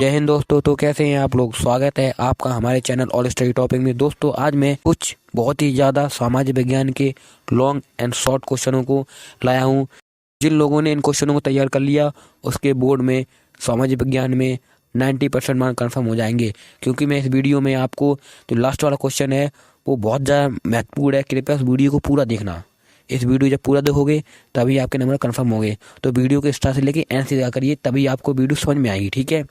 जय हिंद दोस्तों। तो कैसे हैं आप लोग। स्वागत है आपका हमारे चैनल ऑल स्टडी टॉपिक में। दोस्तों आज मैं कुछ बहुत ही ज़्यादा सामाजिक विज्ञान के लॉन्ग एंड शॉर्ट क्वेश्चनों को लाया हूं। जिन लोगों ने इन क्वेश्चनों को तैयार कर लिया उसके बोर्ड में सामाजिक विज्ञान में 90% मार्क कन्फर्म हो जाएंगे। क्योंकि मैं इस वीडियो में आपको जो लास्ट वाला क्वेश्चन है वो बहुत ज़्यादा महत्वपूर्ण है। कृपया उस वीडियो को पूरा देखना। इस वीडियो जब पूरा देखोगे तभी आपके नंबर कंफर्म होंगे। तो वीडियो के स्टार्ट से लेके एंड से देखा करिए, तभी आपको वीडियो समझ में आएगी। ठीक है,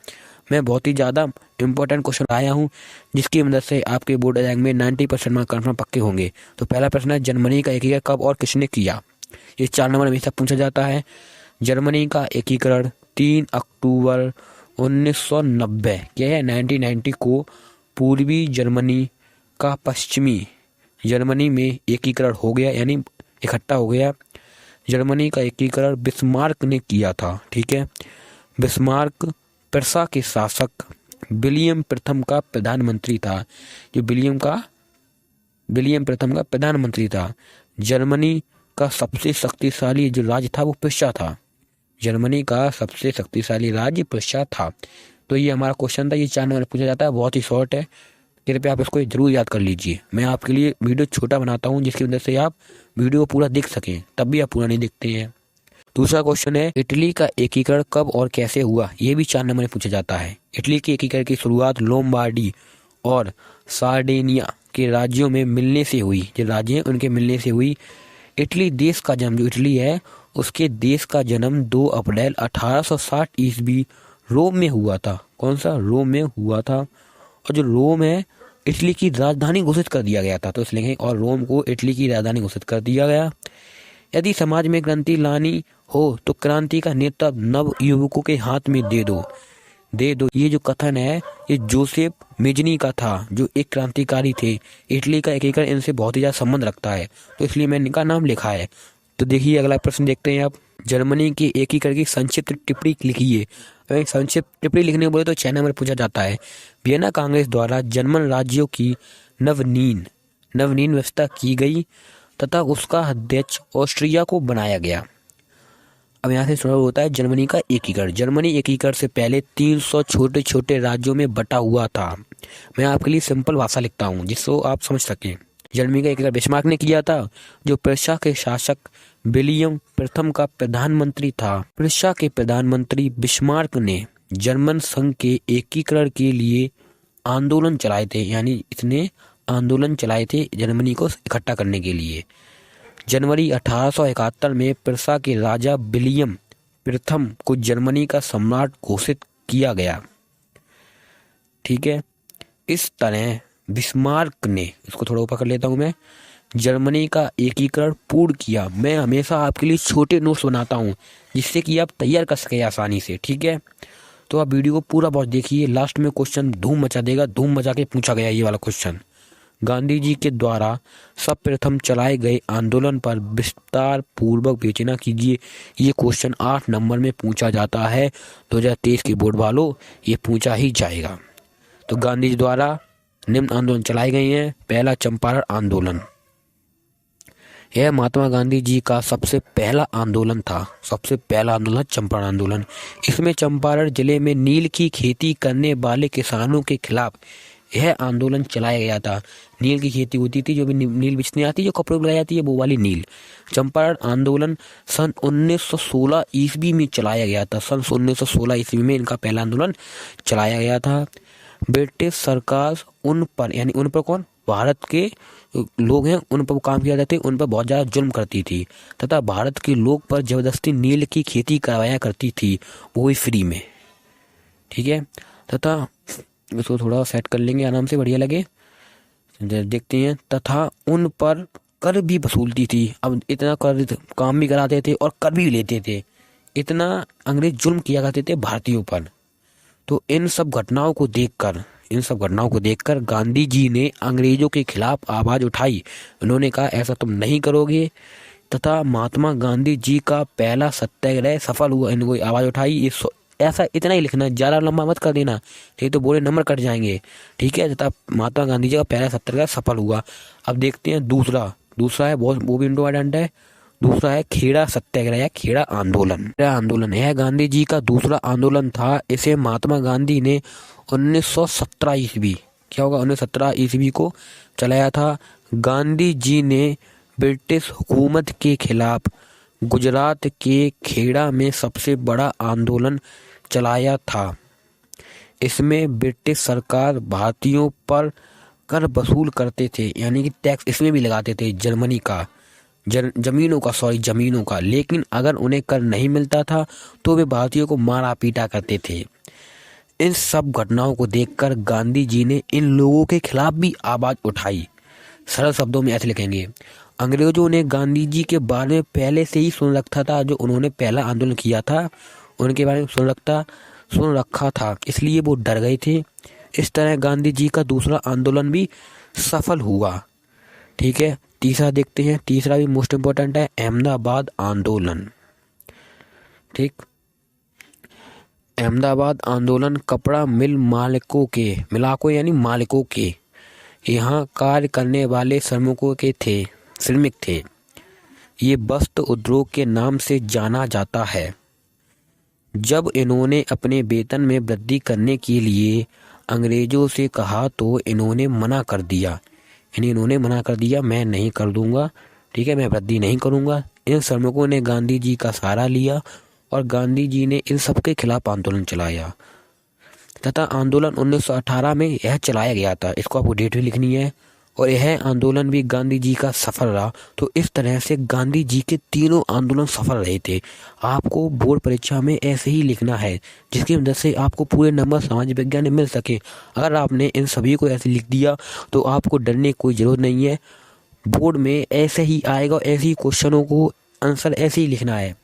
मैं बहुत ही ज़्यादा इंपॉर्टेंट क्वेश्चन आया हूँ जिसकी मदद से आपके बोर्ड एग्जाम में 90% मार्क कन्फर्म पक्के होंगे। तो पहला प्रश्न है, जर्मनी का एकीकरण कब और किसने किया। ये 4 नंबर हमेशा पूछा जाता है। जर्मनी का एकीकरण 3 अक्टूबर 1990 क्या है 1990 को पूर्वी जर्मनी का पश्चिमी जर्मनी में एकीकरण हो गया, यानी इकट्ठा हो गया। जर्मनी का एकीकरण बिस्मार्क ने किया था। ठीक है, बिस्मार्क प्रशा के शासक विलियम प्रथम का प्रधानमंत्री था। जो विलियम प्रथम का प्रधानमंत्री था। जर्मनी का सबसे शक्तिशाली जो राज्य था वो प्रुशिया था। जर्मनी का सबसे शक्तिशाली राज्य प्रुशिया था। तो ये हमारा क्वेश्चन था। ये 4 नंबर पूछा जाता है, बहुत ही शॉर्ट है। कृपया आप इसको जरूर याद कर लीजिए। मैं आपके लिए वीडियो छोटा बनाता हूँ जिसकी वजह से आप वीडियो को पूरा देख सकें, तब भी आप पूरा नहीं देखते हैं। दूसरा क्वेश्चन है, इटली का एकीकरण कब और कैसे हुआ। ये भी 4 नंबर में पूछा जाता है। इटली के एकीकरण की शुरुआत लोम्बार्डी और सार्डिनिया के राज्यों में मिलने से हुई। जो राज्य हैं उनके मिलने से हुई। इटली देश का जन्म, जो इटली है उसके देश का जन्म 2 अप्रैल 1860 ईस्वी रोम में हुआ था। कौन सा? रोम में हुआ था। और जो रोम है इटली की राजधानी घोषित कर दिया गया था, तो इसलिए और रोम को इटली की राजधानी घोषित कर दिया गया। यदि समाज में क्रांति लानी हो तो क्रांति का नेतृत्व नव युवकों के हाथ में दे दो। ये जो कथन है ये जोसेफ मेजनी का था, जो एक क्रांतिकारी थे। इटली का एकीकरण इनसे बहुत ही ज्यादा संबंध रखता है, तो इसलिए मैंने इनका नाम लिखा है। तो देखिए अगला प्रश्न देखते हैं आप। जर्मनी के एकीकरण की संक्षिप्त टिप्पणी लिखिए। संक्षिप्त टिप्पणी लिखने बोले तो 6 नंबर पूछा जाता है। वियना कांग्रेस द्वारा जर्मन राज्यों की नवनीन व्यवस्था की गई तथा उसका अध्यक्ष ऑस्ट्रिया को बनाया गया। अब यहाँ से शुरू होता है जर्मनी का एकीकरण। जर्मनी एकीकरण से पहले 300 छोटे छोटे राज्यों में बटा हुआ था। मैं आपके लिए सिंपल भाषा लिखता हूँ जिसको आप समझ सकें। जर्मनी का एकीकरण बिस्मार्क ने किया था, जो प्रुशिया के शासक विलियम प्रथम का प्रधानमंत्री था। प्रुशिया के प्रधानमंत्री बिस्मार्क ने जर्मन संघ के एकीकरण के लिए आंदोलन चलाए थे, यानी इसने आंदोलन चलाए थे जर्मनी को इकट्ठा करने के लिए। जनवरी 1871 में प्रुशिया के राजा विलियम प्रथम को जर्मनी का सम्राट घोषित किया गया। ठीक है, इस तरह बिस्मार्क ने, इसको थोड़ा ऊपर कर लेता हूं मैं, जर्मनी का एकीकरण पूर्ण किया। मैं हमेशा आपके लिए छोटे नोट्स बनाता हूं जिससे कि आप तैयार कर सके आसानी से। ठीक है, तो आप वीडियो को पूरा बहुत देखिए। लास्ट में क्वेश्चन धूम मचा देगा, धूम मचा के पूछा गया ये वाला क्वेश्चन। गांधी जी के द्वारा सर्वप्रथम चलाए गए आंदोलन पर विस्तार पूर्वक विवेचना कीजिए। ये क्वेश्चन 8 नंबर में पूछा जाता है। 2023 के बोर्ड वालों ये पूछा ही जाएगा। तो गांधी जी द्वारा निम्न आंदोलन चलाए गए हैं। पहला, चंपारण आंदोलन। यह महात्मा गांधी जी का सबसे पहला आंदोलन था। सबसे पहला आंदोलन चंपारण आंदोलन। इसमें चंपारण जिले में नील की खेती करने वाले किसानों के खिलाफ यह आंदोलन चलाया गया था। नील की खेती होती थी, जो भी नील बिचने आती है, जो कपड़ों में लगाई जाती है, वो वाली नील। चंपारण आंदोलन सन 1916 ईस्वी में चलाया गया था। सन 1916 ईस्वी में इनका पहला आंदोलन चलाया गया था। ब्रिटिश सरकार उन पर, यानी उन पर कौन? भारत के लोग हैं, उन पर काम किया जाते, उन पर बहुत ज्यादा जुल्म करती थी तथा भारत के लोग पर जबरदस्ती नील की खेती करवाया करती थी, वो भी फ्री में। ठीक है, तथा इसको थोड़ा सेट कर लेंगे आराम से, बढ़िया लगे। देखते हैं। तथा उन पर कर भी वसूलती थी। अब इतना कर काम भी कराते थे और कर भी लेते थे। इतना अंग्रेज जुल्म किया करते थे भारतीयों पर। तो इन सब घटनाओं को देखकर गांधी जी ने अंग्रेजों के खिलाफ आवाज उठाई। उन्होंने कहा ऐसा तुम नहीं करोगे, तथा महात्मा गांधी जी का पहला सत्याग्रह सफल हुआ। इनको आवाज उठाई। ऐसा इतना ही लिखना, ज्यादा लंबा मत कर देना, नहीं तो बोले नंबर कट जाएंगे। ठीक है, तथा महात्मा गांधी जी का पहला सत्याग्रह सफल हुआ। अब देखते हैं दूसरा है वो भी इम्पोर्टेंट है। दूसरा है खेड़ा सत्याग्रह या खेड़ा आंदोलन। खेड़ा आंदोलन यह गांधी जी का दूसरा आंदोलन था। इसे महात्मा गांधी ने 1917 ईस्वी, क्या होगा, 1917 ईस्वी को चलाया था। गांधी जी ने ब्रिटिश हुकूमत के खिलाफ गुजरात के खेड़ा में सबसे बड़ा आंदोलन चलाया था। इसमें ब्रिटिश सरकार भारतीयों पर कर वसूल करते थे, यानी कि टैक्स इसमें भी लगाते थे, जर्मनी का जमीनों का, लेकिन अगर उन्हें कर नहीं मिलता था तो वे भारतीयों को मारा पीटा करते थे। इन सब घटनाओं को देखकर गांधी जी ने इन लोगों के खिलाफ भी आवाज उठाई। सरल शब्दों में ऐसे लिखेंगे, अंग्रेजों ने गांधी जी के बारे में पहले से ही सुन रखा था। जो उन्होंने पहला आंदोलन किया था उनके बारे में सुन रखा था, इसलिए वो डर गए थे। इस तरह गांधी जी का दूसरा आंदोलन भी सफल हुआ। ठीक है, तीसरा देखते हैं। तीसरा भी मोस्ट इम्पोर्टेंट है, अहमदाबाद आंदोलन। ठीक, अहमदाबाद आंदोलन कपड़ा मिल मालिकों के यहाँ कार्य करने वाले श्रमिक थे। ये वस्त्र उद्योग के नाम से जाना जाता है। जब इन्होंने अपने वेतन में वृद्धि करने के लिए अंग्रेजों से कहा तो इन्होंने मना कर दिया। मैं नहीं कर दूंगा, ठीक है, मैं वृद्धि नहीं करूंगा। इन श्रमिकों ने गांधी जी का सहारा लिया और गांधी जी ने इन सबके खिलाफ आंदोलन चलाया तथा आंदोलन 1918 में यह चलाया गया था। इसको आपको डेट भी लिखनी है। और यह आंदोलन भी गांधी जी का सफल रहा। तो इस तरह से गांधी जी के तीनों आंदोलन सफल रहे थे। आपको बोर्ड परीक्षा में ऐसे ही लिखना है जिसकी मदद से आपको पूरे नंबर समाज विज्ञान में मिल सके। अगर आपने इन सभी को ऐसे लिख दिया तो आपको डरने की कोई ज़रूरत नहीं है। बोर्ड में ऐसे ही आएगा, ऐसे ही क्वेश्चनों को आंसर ऐसे ही लिखना है।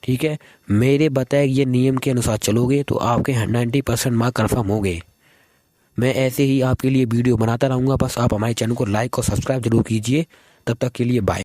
ठीक है, मेरे बताए ये नियम के अनुसार चलोगे तो आपके 90% मार्क कन्फर्म हो गए। मैं ऐसे ही आपके लिए वीडियो बनाता रहूँगा। बस आप हमारे चैनल को लाइक और सब्सक्राइब जरूर कीजिए। तब तक के लिए बाय।